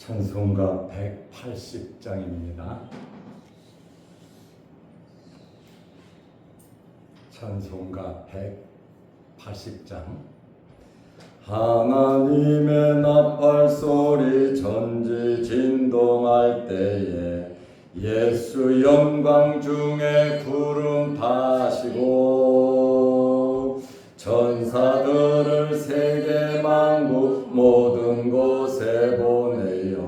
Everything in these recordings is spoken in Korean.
찬송가 180장입니다. 찬송가 180장. 하나님의 나팔소리 전지진동할 때에 예수 영광 중에 구름 타시고 천사들을 세계 만국 모든 곳에 보내어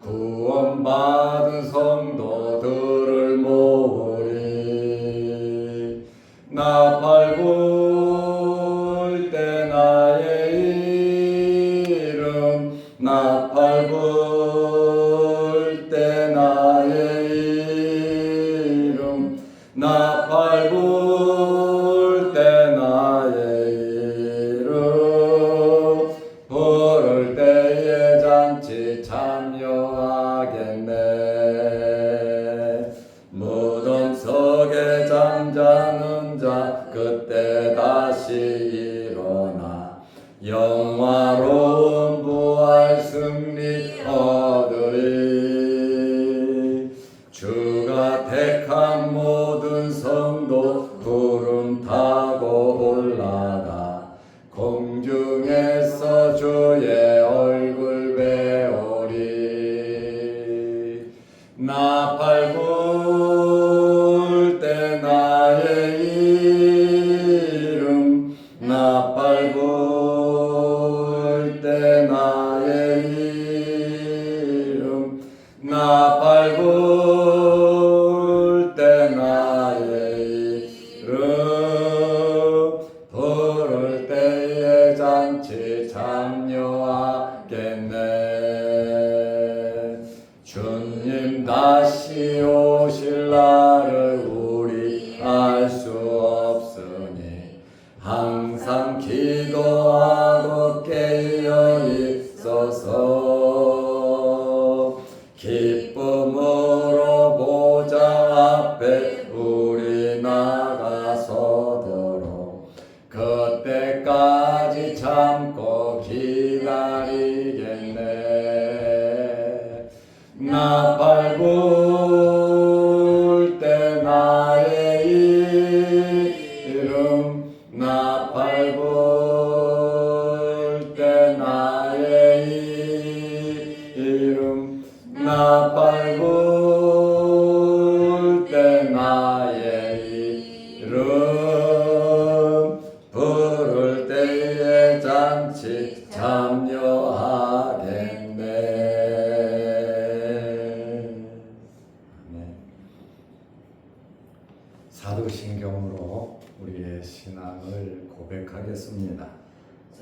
구원받은 성도들을 모으리. 나팔 불 때 나의 이름, 나팔 불 때 나의 이름, 나팔 불 때 나의 이름, 부를 때에 잔치 참여하겠네. 무덤 속에 잠자는 자 그때 다시 일어나 영화로운 부활 승리 얻으리. 주가 택한 모든 성도 구름 타고 올라가 공중에서 주의 얼굴 배우리. 나팔 불 때 나의 이름, 나팔 불 때 나의 이름, 나팔 불 때 나의 이름, 부를 때에 잔치 참여하겠네. 주님 다시 오실 날을 우리 알 수 없으니 항상 기도하고 깨어 있어서 기쁨으로 보좌 앞에 우리 나가서도록 그때까지 참고 기다리겠네. 나팔 불 때 나의 이름, 나팔 불 때 나의 이름, 나팔 불 때 나의 이름, 부를 때에 잔치 참여하겠네. 사도신경으로 우리의 신앙을 고백하겠습니다.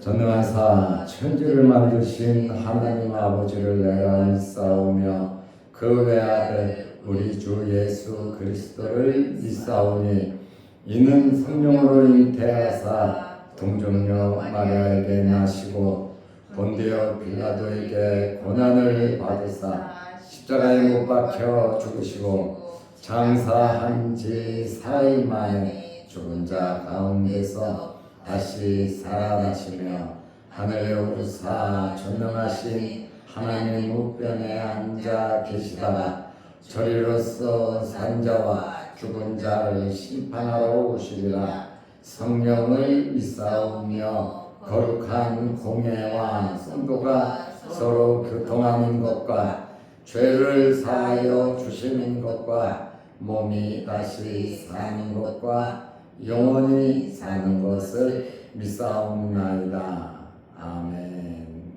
전능하사 천지를 만드신 하나님 아버지를 내가 믿사오며 그 외아들 우리 주 예수 그리스도를 믿사오니 이는 성령으로 잉태하사 동정녀 마리아에게 나시고 본디오 빌라도에게 고난을 받으사 십자가에 못 박혀 죽으시고 장사한 지 사흘 만에 죽은 자 가운데서 다시 살아나시며 하늘에 오르사 전능하신 하나님 우편에 앉아 계시다가 저리로서 산 자와 죽은 자를 심판하러 오시리라. 성령을 믿사오며 거룩한 공예와 성도가 서로 교통하는 것과 죄를 사하여 주시는 것과 몸이 다시 사는 것과 영원히 사는 것을 믿사옵나이다. 아멘.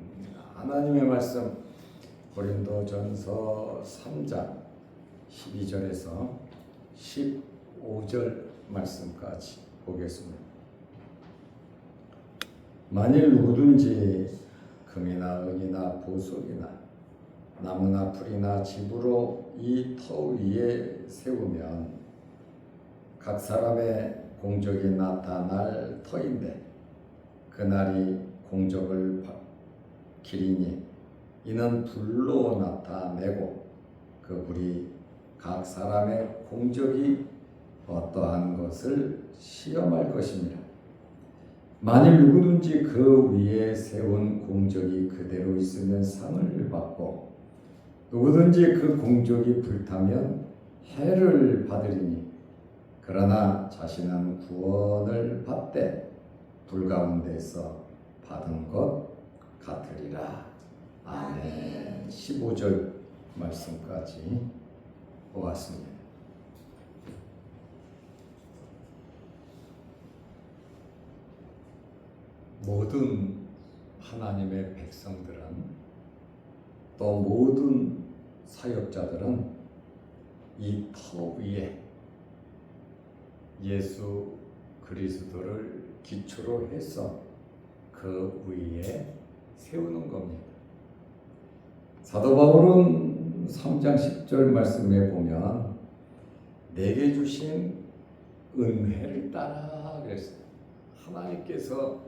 하나님의 말씀 고린도전서 3장 12절에서 15절 말씀까지 보겠습니다. 만일 누구든지 금이나 은이나 보석이나 나무나 풀이나 집으로 이 터 위에 세우면 각 사람의 공적이 나타날 터인데 그날이 공적을 기리니 이는 불로 나타내고 그 불이 각 사람의 공적이 어떠한 것을 시험할 것입니다. 만일 누구든지 그 위에 세운 공적이 그대로 있으면 상을 받고 누구든지 그 공적이 불타면 해를 받으리니 그러나 자신은 구원을 받되 불 가운데서 받은 것 같으리라. 아멘. 15절 말씀까지 보았습니다. 모든 하나님의 백성들은 또 모든 사역자들은 이 터 위에 예수 그리스도를 기초로 해서 그 위에 세우는 겁니다. 사도 바울은 3장 10절 말씀에 보면 내게 주신 은혜를 따라 그랬어요. 하나님께서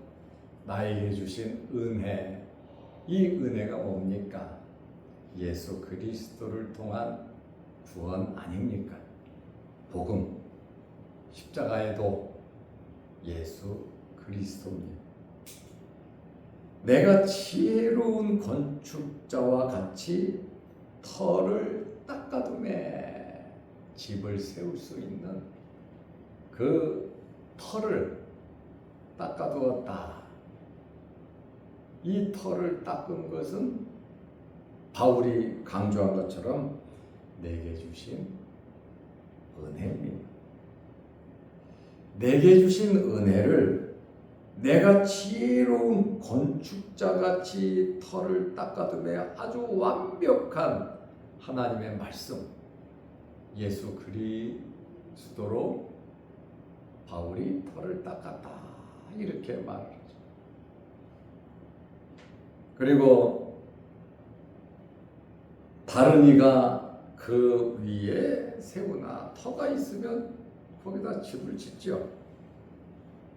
나에게 주신 은혜, 이 은혜가 뭡니까? 예수 그리스도를 통한 구원 아닙니까? 복음, 십자가에도 예수 그리스도입니다. 내가 지혜로운 건축자와 같이 터를 닦아둠에 집을 세울 수 있는 그 터를 닦아두었다. 이 터를 닦은 것은 바울이 강조한 것처럼 내게 주신 은혜입니다. 내게 주신 은혜를 내가 지혜로운 건축자같이 터를 닦아둠에 아주 완벽한 하나님의 말씀, 예수 그리스도로 바울이 터를 닦았다. 이렇게 말을 하죠. 그리고 다른 이가 그 위에 세우나 터가 있으면 거기다 집을 짓죠.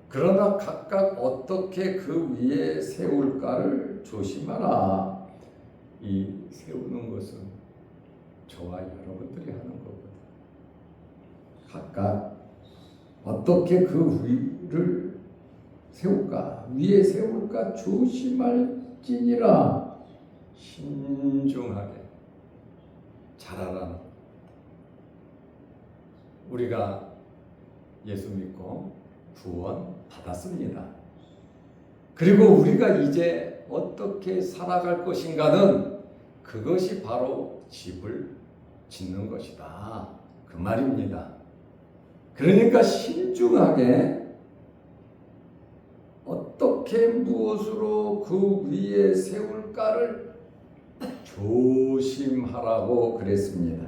그러나 각각 어떻게 그 위에 세울까를 조심하라. 이 세우는 것은 저와 여러분들이 하는 거거든요. 각각 어떻게 그 위를 세울까, 위에 세울까 조심할지니라. 신중하게 잘하라. 우리가 예수 믿고 구원 받았습니다. 그리고 우리가 이제 어떻게 살아갈 것인가는 그것이 바로 집을 짓는 것이다. 그 말입니다. 그러니까 신중하게 어떻게 무엇으로 그 위에 세울까를 조심하라고 그랬습니다.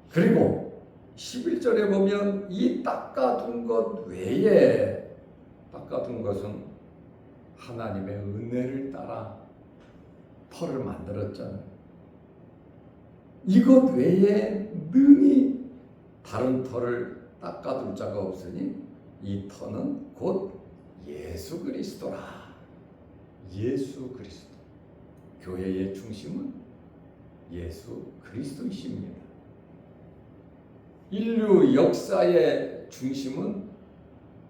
그리고 11절에 보면 이 닦아둔 것 외에 닦아둔 것은 하나님의 은혜를 따라 터를 만들었잖아요. 이것 외에 능히 다른 터를 닦아둘 자가 없으니 이 터는 곧 예수 그리스도라. 예수 그리스도. 교회의 중심은 예수 그리스도이십니다. 인류 역사의 중심은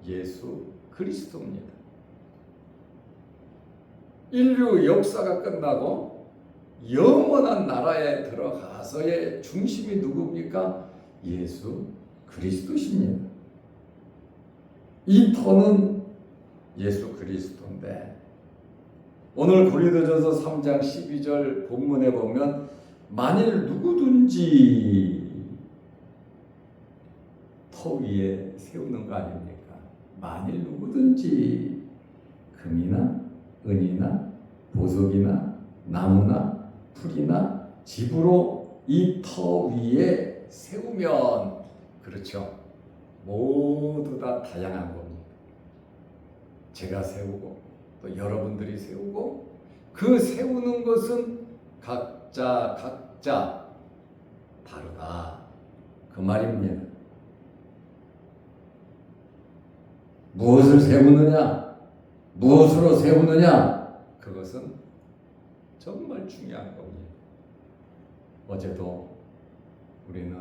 예수 그리스도입니다. 인류 역사가 끝나고 영원한 나라에 들어가서의 중심이 누굽니까? 예수 그리스도십니다. 이 터는 예수 그리스도인데 오늘 고린도전서 3장 12절 본문에 보면 만일 누구든지 터 위에 세우는 거 아닙니까? 만일 누구든지 금이나 은이나 보석이나 나무나 풀이나 집으로 이 터 위에 세우면, 그렇죠, 모두 다 다양한 겁니다. 제가 세우고 또 여러분들이 세우고 그 세우는 것은 각자 다르다. 그 말입니다. 무엇을 세우느냐, 무엇으로 세우느냐, 그것은 정말 중요한 겁니다. 어제도 우리는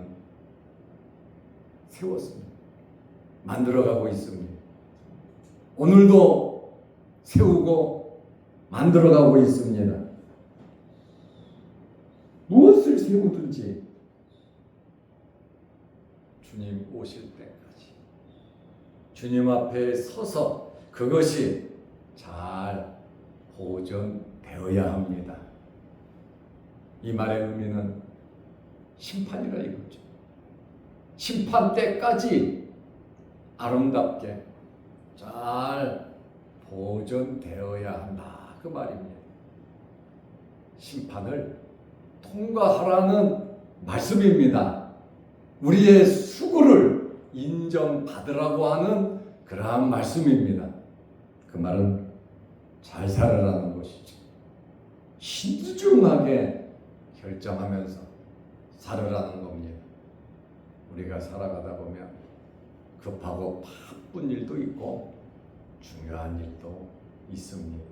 세웠습니다. 만들어가고 있습니다. 오늘도 세우고 만들어가고 있습니다. 무엇을 세우든지 주님 오실 때까지 주님 앞에 서서 그것이 잘 보존되어야 합니다. 이 말의 의미는 심판이라 이거죠. 심판 때까지 아름답게 잘 보존되어야 한다 그 말입니다. 심판을 통과하라는 말씀입니다. 우리의 수고를 인정받으라고 하는 그러한 말씀입니다. 그 말은 잘 살아라는 것이죠. 신중하게 결정하면서 살아라는 겁니다. 우리가 살아가다 보면 급하고 바쁜 일도 있고 중요한 일도 있습니다.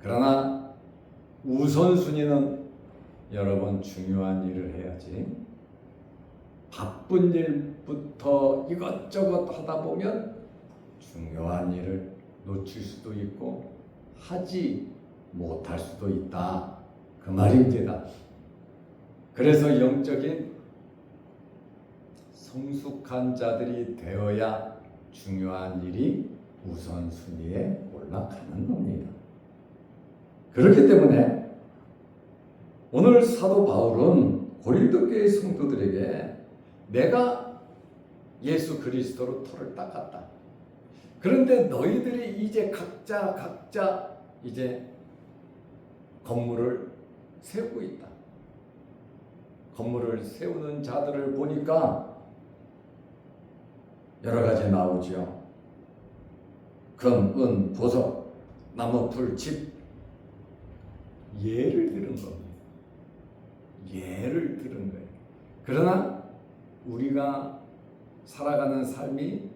그러나 우선순위는 여러분 중요한 일을 해야지 바쁜 일부터 이것저것 하다 보면 중요한 일을 놓칠 수도 있고 하지 못할 수도 있다 그 말입니다. 그래서 영적인 성숙한 자들이 되어야 중요한 일이 우선순위에 올라가는 겁니다. 그렇기 때문에 오늘 사도 바울은 고린도 교회 성도들에게 내가 예수 그리스도로 터를 닦았다. 그런데 너희들이 이제 각자 이제 건물을 세우고 있다. 건물을 세우는 자들을 보니까 여러 가지 나오죠. 금, 은, 보석, 나무, 풀, 집. 예를 들은 겁니다. 예를 들은 거예요. 그러나 우리가 살아가는 삶이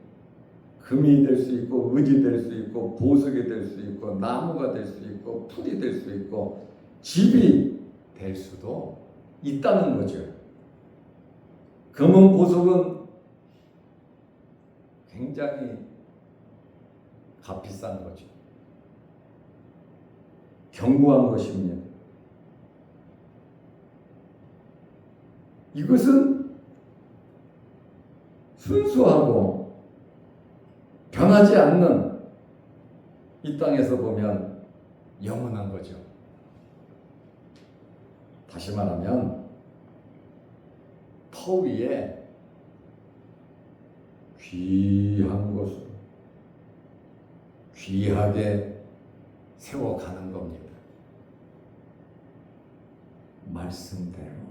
금이 될 수 있고 은이 될 수 있고 보석이 될 수 있고 나무가 될 수 있고 풀이 될 수 있고 집이 될 수도 있다는 거죠. 금은 보석은 굉장히 값비싼 거죠. 견고한 것입니다. 이것은 순수하고 변하지 않는 이 땅에서 보면 영원한 거죠. 다시 말하면 터 위에 귀한 것으로 귀하게 세워가는 겁니다. 말씀대로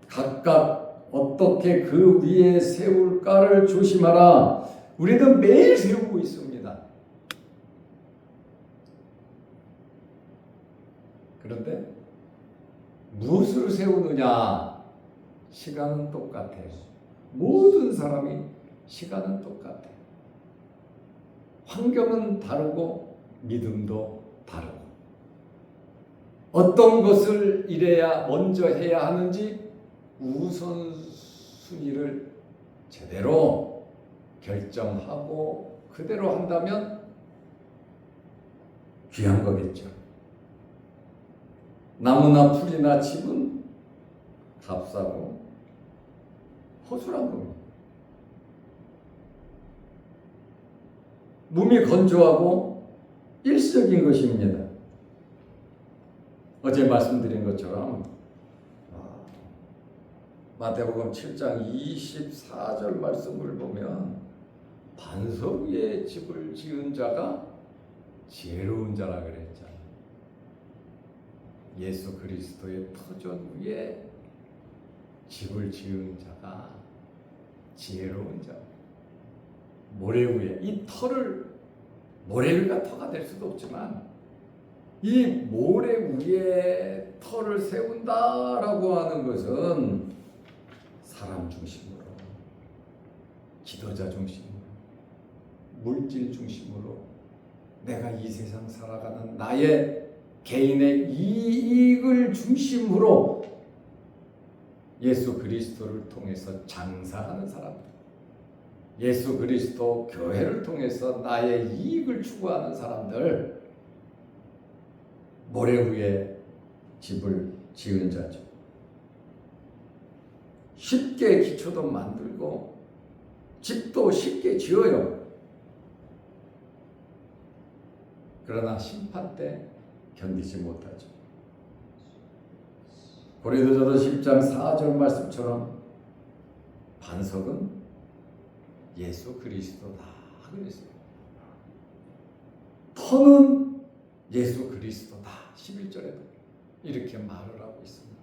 각각 어떻게 그 위에 세울까를 조심하라. 우리는 매일 세우고 있습니다. 그런데 무엇을 세우느냐? 시간은 똑같아요. 모든 사람이 시간은 똑같아요. 환경은 다르고 믿음도 다르고 어떤 것을 이래야 먼저 해야 하는지 우선순위를 제대로 결정하고 그대로 한다면 귀한 거겠죠. 나무나 풀이나 집은 값싸고 허술한 겁니다. 몸이 건조하고 일시적인 것입니다. 어제 말씀드린 것처럼 마태복음 7장 24절 말씀을 보면 반석 위에 집을 지은 자가 지혜로운 자라 그랬잖아요. 예수 그리스도의 터전 위에 집을 지은 자가 지혜로운 자. 모래 위에 이 터를 모래가 터가 될 수도 없지만 이 모래 위에 터를 세운다라고 하는 것은 사람 중심으로, 지도자 중심으로, 물질 중심으로 내가 이 세상 살아가는 나의 개인의 이익을 중심으로 예수 그리스도를 통해서 장사하는 사람들, 예수 그리스도 교회를 통해서 나의 이익을 추구하는 사람들, 모래 위에 집을 지은 자죠. 쉽게 기초도 만들고 집도 쉽게 지어요. 그러나 심판 때 견디지 못하죠. 고린도전서 10장 4절 말씀처럼 반석은 예수 그리스도다 그랬어요. 터는 예수 그리스도다 11절에도 이렇게 말을 하고 있습니다.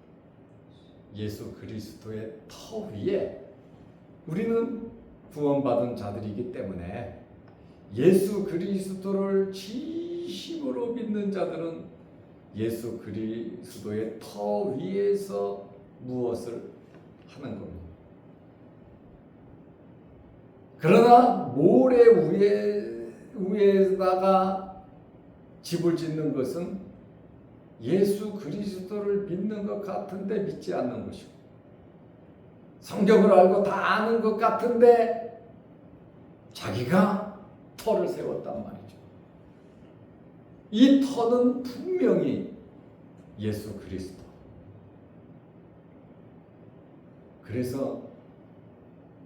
예수 그리스도의 터 위에 우리는 구원받은 자들이기 때문에 예수 그리스도를 진심으로 믿는 자들은 예수 그리스도의 터 위에서 무엇을 하는 겁니다. 그러나 모래 위에다가 집을 짓는 것은 예수 그리스도를 믿는 것 같은데 믿지 않는 것이고, 성경을 알고 다 아는 것 같은데 자기가 터를 세웠단 말이죠. 이 터는 분명히 예수 그리스도. 그래서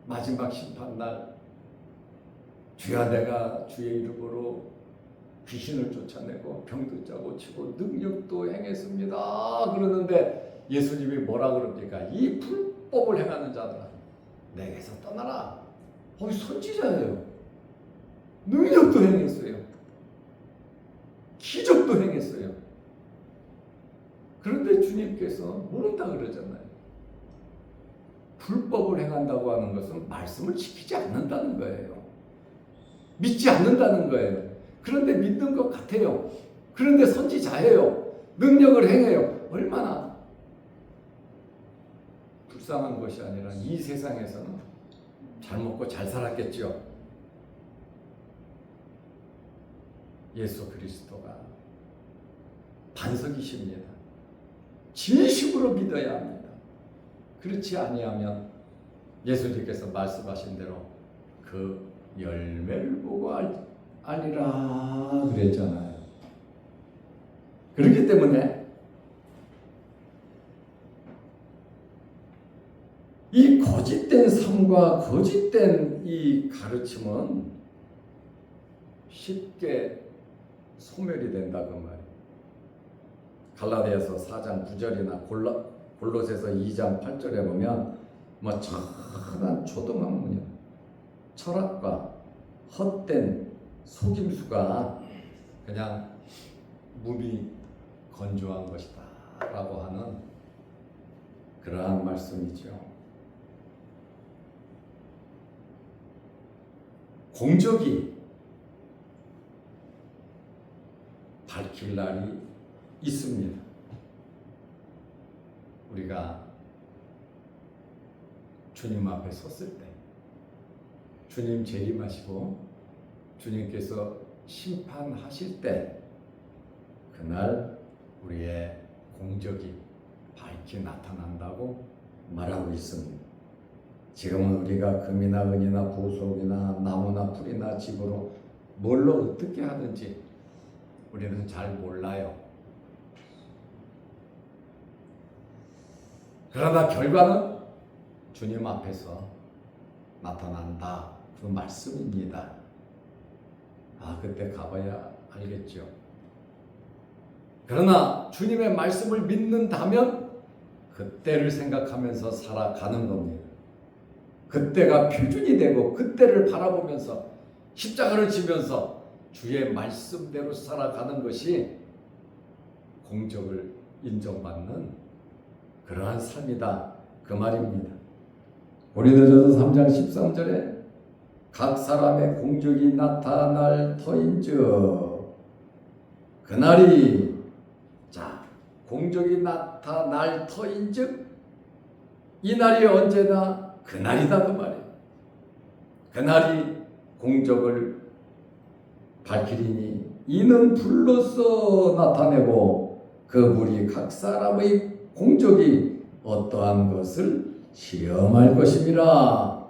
마지막 심판날 주야 내가 주의 이름으로 귀신을 쫓아내고 병도 짜고치고 능력도 행했습니다 그러는데 예수님이 뭐라 그럽니까? 이 불법을 행하는 자들아 내게서 떠나라. 거기 선지자예요. 능력도 행했어요. 기적도 행했어요. 그런데 주님께서 모른다 그러잖아요. 불법을 행한다고 하는 것은 말씀을 지키지 않는다는 거예요. 믿지 않는다는 거예요. 그런데 믿는 것 같아요. 그런데 선지자예요. 능력을 행해요. 얼마나 불쌍한 것이 아니라 이 세상에서는 잘 먹고 잘 살았겠죠. 예수 그리스도가 반석이십니다. 진심으로 믿어야 합니다. 그렇지 아니하면 예수님께서 말씀하신 대로 그 열매를 보고 아니라 그랬잖아요. 그렇기 때문에 이 거짓된 삶과 거짓된 이 가르침은 쉽게 소멸이 된다 그 말이에요. 갈라디아서 4장 9절이나 골로새서 2장 8절에 보면 뭐 천한 초등학문이야. 철학과 헛된 속임수가 그냥 몸이 건조한 것이다 라고 하는 그러한 말씀이죠. 공적이 밝힐 날이 있습니다. 우리가 주님 앞에 섰을 때 주님 재림하시고 주님께서 심판하실 때 그날 우리의 공적이 밝히 나타난다고 말하고 있습니다. 지금은 우리가 금이나 은이나 보석이나 나무나 풀이나 집으로 뭘로 어떻게 하든지 우리는 잘 몰라요. 그러나 결과는 주님 앞에서 나타난다. 그 말씀입니다. 그때 가봐야 알겠죠. 그러나 주님의 말씀을 믿는다면 그때를 생각하면서 살아가는 겁니다. 그때가 표준이 되고 그때를 바라보면서 십자가를 지면서 주의 말씀대로 살아가는 것이 공적을 인정받는 그러한 삶이다 그 말입니다. 고린도전서 3장 13절에 각 사람의 공적이 나타날 터인즉 그날이 공적이 나타날 터인즉 이 날이 언제나 그날이다 그 말이에요. 그날이 공적을 밝히리니 이는 불로써 나타내고 그 불이 각 사람의 공적이 어떠한 것을 시험할 것임이라.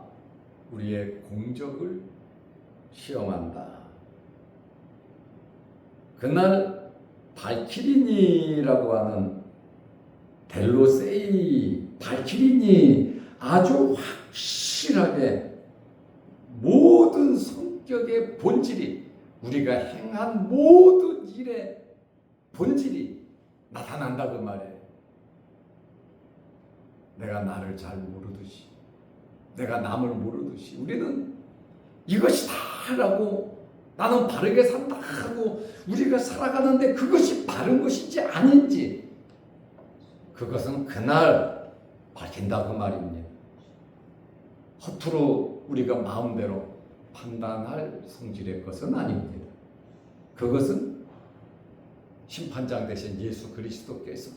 우리의 공적을 시험한다. 그날 발키리니라고 하는 델로세이 발키리니 아주 확실하게 모든 성격의 본질이 우리가 행한 모든 일의 본질이 나타난다 그 말이에요. 내가 나를 잘 모르듯이 내가 남을 모르듯이 우리는 이것이다라고 나는 바르게 산다 하고 우리가 살아가는데 그것이 바른 것인지 아닌지 그것은 그날 밝힌다 그 말입니다. 허투루 우리가 마음대로 판단할 성질의 것은 아닙니다. 그것은 심판장 되신 예수 그리스도께서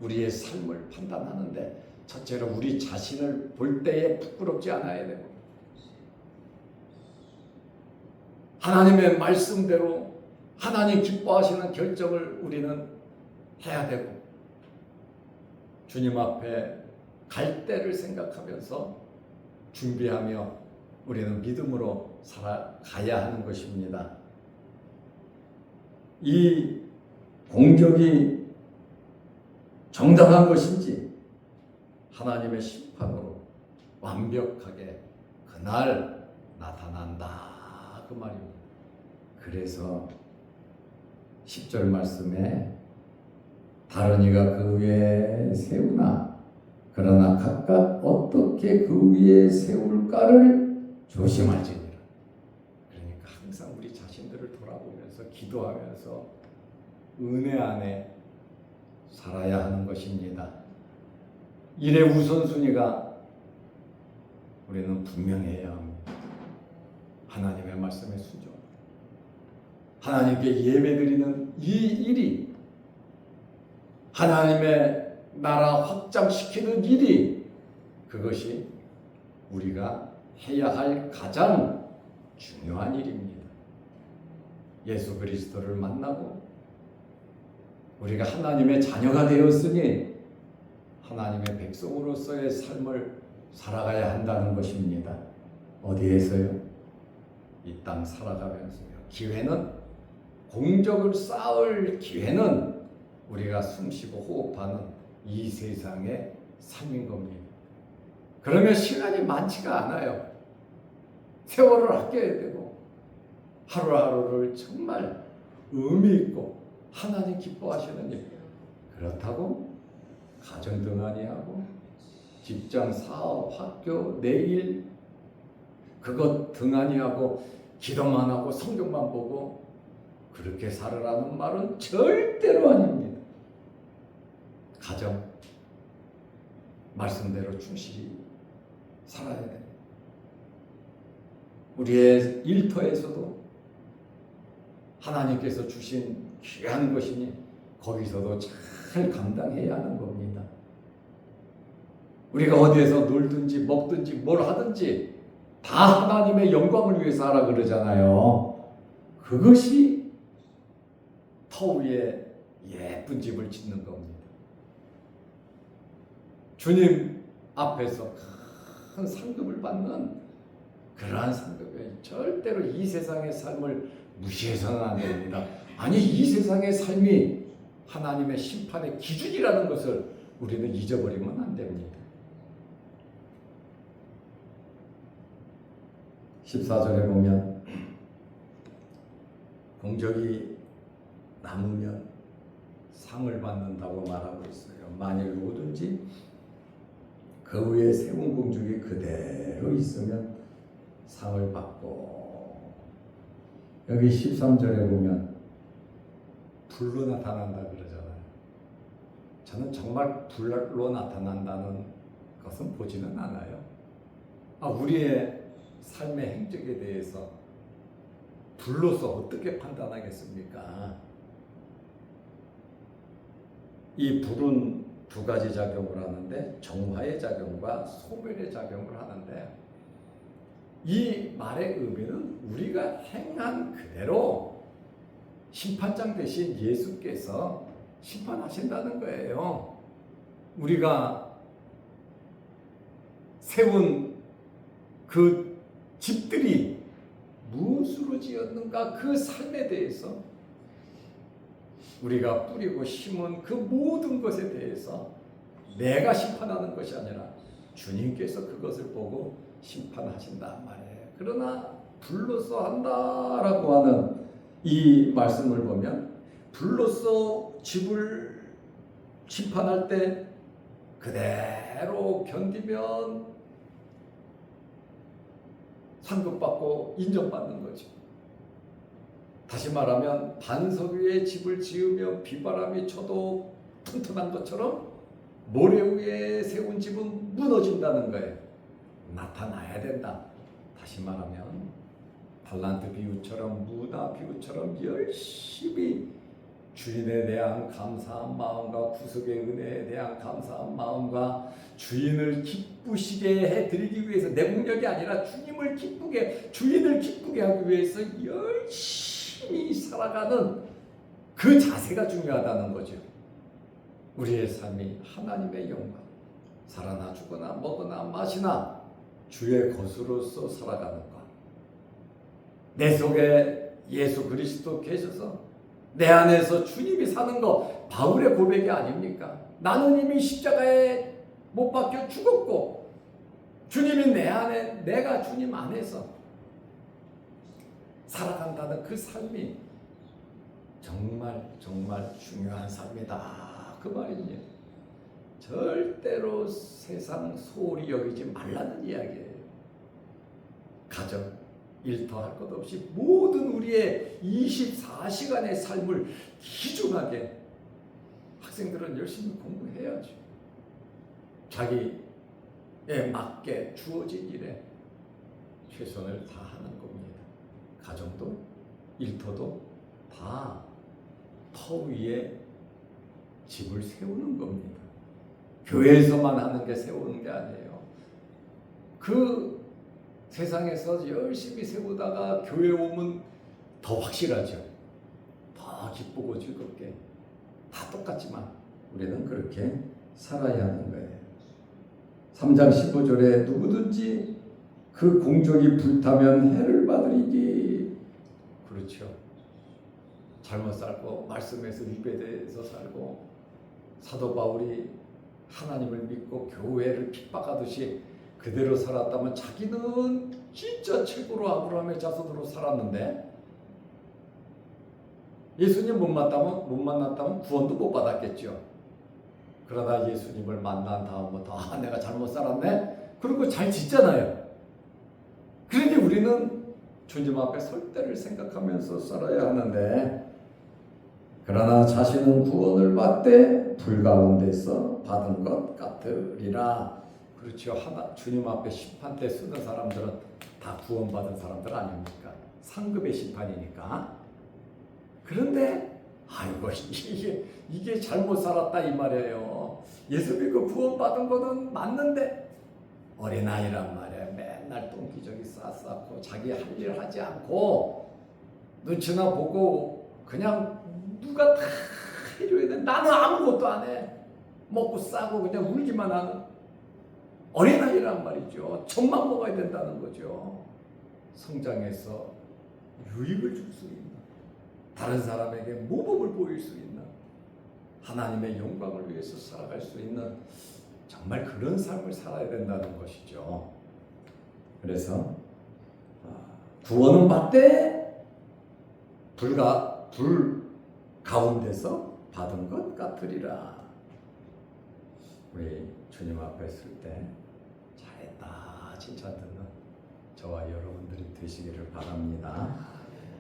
우리의 삶을 판단하는데 첫째로 우리 자신을 볼 때에 부끄럽지 않아야 되고 하나님의 말씀대로 하나님 기뻐하시는 결정을 우리는 해야 되고 주님 앞에 갈 때를 생각하면서 준비하며 우리는 믿음으로 살아가야 하는 것입니다. 이 공적이 정당한 것인지 하나님의 심판으로 완벽하게 그날 나타난다 그 말입니다. 그래서 10절 말씀에 다른 이가 그 위에 세우나 그러나 각각 어떻게 그 위에 세울까를 조심할지니라. 그러니까 항상 우리 자신들을 돌아보면서 기도하면서 은혜 안에 살아야 하는 것입니다. 일의 우선순위가 우리는 분명해야 합니다. 하나님의 말씀에 순종. 하나님께 예배드리는 이 일이 하나님의 나라 확장시키는 일이 그것이 우리가 해야 할 가장 중요한 일입니다. 예수 그리스도를 만나고 우리가 하나님의 자녀가 되었으니 하나님의 백성으로서의 삶을 살아가야 한다는 것입니다. 어디에서요? 이 땅 살아가면서요. 기회는 공적을 쌓을 기회는 우리가 숨쉬고 호흡하는 이 세상의 삶인 겁니다. 그러면 시간이 많지가 않아요. 세월을 아껴야 되고 하루하루를 정말 의미 있고 하나님 기뻐하시는 일. 그렇다고 가정 등한히하고 직장, 사업, 학교, 내일 그것 등한히하고 기도만 하고 성경만 보고 그렇게 살으라는 말은 절대로 아닙니다. 가정 말씀대로 충실히 살아야 돼요. 우리의 일터에서도 하나님께서 주신 귀한 것이니 거기서도 잘 감당해야 하는 겁니다. 우리가 어디에서 놀든지 먹든지 뭘 하든지 다 하나님의 영광을 위해서 하라 그러잖아요. 그것이 터 위에 예쁜 집을 짓는 겁니다. 주님 앞에서 큰 상급을 받는 그러한 상급에 절대로 이 세상의 삶을 무시해서는 안 됩니다. 아니 이 세상의 삶이 하나님의 심판의 기준이라는 것을 우리는 잊어버리면 안 됩니다. 14절에 보면 공적이 남으면 상을 받는다고 말하고 있어요. 만일 누구든지 그 위에 세운 공적이 그대로 있으면 상을 받고 여기 13절에 보면 불로 나타난다 그러잖아요. 저는 정말 불로 나타난다는 것은 보지는 않아요. 우리의 삶의 행적에 대해서 불로서 어떻게 판단하겠습니까? 이 불은 두 가지 작용을 하는데 정화의 작용과 소멸의 작용을 하는데 이 말의 의미는 우리가 행한 그대로 심판장 대신 예수께서 심판하신다는 거예요. 우리가 세운 그 집들이 무엇으로 지었는가, 그 삶에 대해서 우리가 뿌리고 심은 그 모든 것에 대해서 내가 심판하는 것이 아니라 주님께서 그것을 보고 심판하신단 말이에요. 그러나 불로써 한다라고 하는 이 말씀을 보면 불로써 집을 심판할 때 그대로 견디면 상급받고 인정받는 거죠. 다시 말하면 반석 위에 집을 지으며 비바람이 쳐도 튼튼한 것처럼 모래 위에 세운 집은 무너진다는 거예요. 나타나야 된다. 다시 말하면 달란트 비유처럼, 문화 비유처럼 열심히 주인에 대한 감사한 마음과 구속의 은혜에 대한 감사한 마음과 주인을 기쁘시게 해드리기 위해서, 내 능력이 아니라 주님을 기쁘게, 주인을 기쁘게 하기 위해서 열심히 살아가는 그 자세가 중요하다는 거죠. 우리의 삶이 하나님의 영광, 살아나 죽거나 먹으나 마시나 주의 것으로서 살아가는 것, 내 속에 예수 그리스도 계셔서 내 안에서 주님이 사는 거, 바울의 고백이 아닙니까? 나는 이미 십자가에 못 박혀 죽었고 주님이 내 안에, 내가 주님 안에서 살아간다는 그 삶이 정말 정말 중요한 삶이다, 그 말이에요. 절대로 세상 소홀히 여기지 말라는 이야기예요. 가정, 일터 할 것 없이 모든 우리의 24시간의 삶을 귀중하게, 학생들은 열심히 공부해야죠. 자기에 맞게 주어진 일에 최선을 다하는 겁니다. 가정도 일터도 다 터 위에 집을 세우는 겁니다. 교회에서만 하는 게 세우는 게 아니에요. 그 세상에서 열심히 세우다가 교회 오면 더 확실하죠. 더 기쁘고 즐겁게. 다 똑같지만 우리는 그렇게 살아야 하는 거예요. 3장 15절에 누구든지 그 공적이 불타면 해를 받으리니, 그렇죠. 잘못 살고 말씀에서 위배돼서 살고, 사도 바울이 하나님을 믿고 교회를 핍박하듯이 그대로 살았다면 자기는 진짜 최고로 아브라함의 자손으로 살았는데 예수님 못 만났다면 구원도 못 받았겠죠. 그러다 예수님을 만난 다음부터 내가 잘못 살았네? 그리고 잘 짓잖아요. 그러니 우리는 주님 앞에 설 때를 생각하면서 살아야 하는데, 그러나 자신은 구원을 받되 불 가운데서 받은 것 같으리라. 그렇죠. 주님 앞에 심판 때 쓰는 사람들은 다 구원받은 사람들 아닙니까? 상급의 심판이니까. 그런데 아이고 이게 잘못 살았다 이 말이에요. 예수 믿고 구원받은 거는 맞는데 어린아이란 말이에요. 맨날 똥기저귀 쌌고 자기 할 일 하지 않고 눈치나 보고 그냥 누가 다 해줘야 돼. 나는 아무것도 안 해. 먹고 싸고 그냥 울기만 하는 어린아이란 말이죠. 젖만 먹어야 된다는 거죠. 성장해서 유익을 줄 수 있는, 다른 사람에게 모범을 보일 수 있는, 하나님의 영광을 위해서 살아갈 수 있는 정말 그런 삶을 살아야 된다는 것이죠. 그래서 구원은 받되 불 가운데서 받은 것 같으리라. 우리 주님 앞에 설 때 잘했다 칭찬 듣는 저와 여러분들이 되시기를 바랍니다.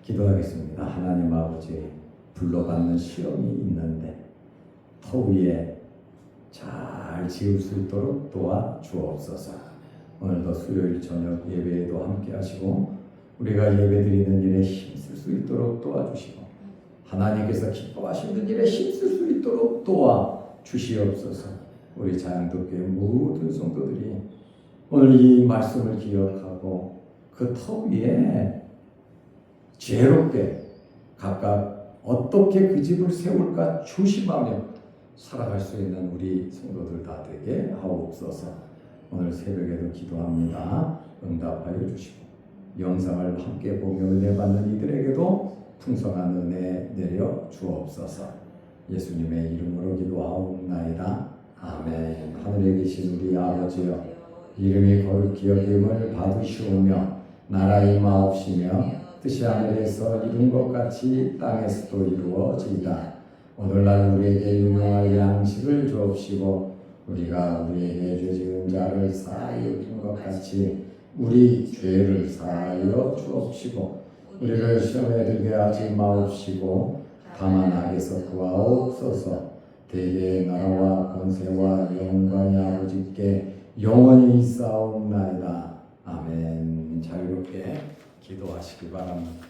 기도하겠습니다. 하나님 아버지, 불로 받는 시험이 있는데 터 위에 잘 지을 수 있도록 도와주옵소서. 오늘도 수요일 저녁 예배에도 함께 하시고 우리가 예배드리는 일에 힘쓸 수 있도록 도와주시고 하나님께서 기뻐하시는 일에 힘쓸 수 있도록 도와주시옵소서. 우리 자양도교회 모든 성도들이 오늘 이 말씀을 기억하고 그 터 위에 지혜롭게 각각 어떻게 그 집을 세울까 조심하며 살아갈 수 있는 우리 성도들 다 되게 하옵소서. 오늘 새벽에도 기도합니다. 응답하여 주시고 영상을 함께 보며 은혜 받는 이들에게도 풍성한 은혜 내려 주옵소서. 예수님의 이름으로 기도하옵나이다. 아멘. 하늘에 계신 우리 아버지여, 이름이 거룩히 여김을 받으시오며 나라 임하옵시며 뜻이 하늘에서 이룬 것 같이 땅에서도 이루어지이다. 오늘날 우리에게 유용할 양식을 주옵시고 우리가 우리에게 죄 지은 자를 사하여 준 것 같이 우리 죄를 사하여 주옵시고 우리를 시험에 들게 하지 마옵시고 다만 악에서 구하옵소서. 대개의 나라와 권세와 영광이 아버지께 영원히 있사옵나이다. 아멘. 자유롭게 기도하시기 바랍니다.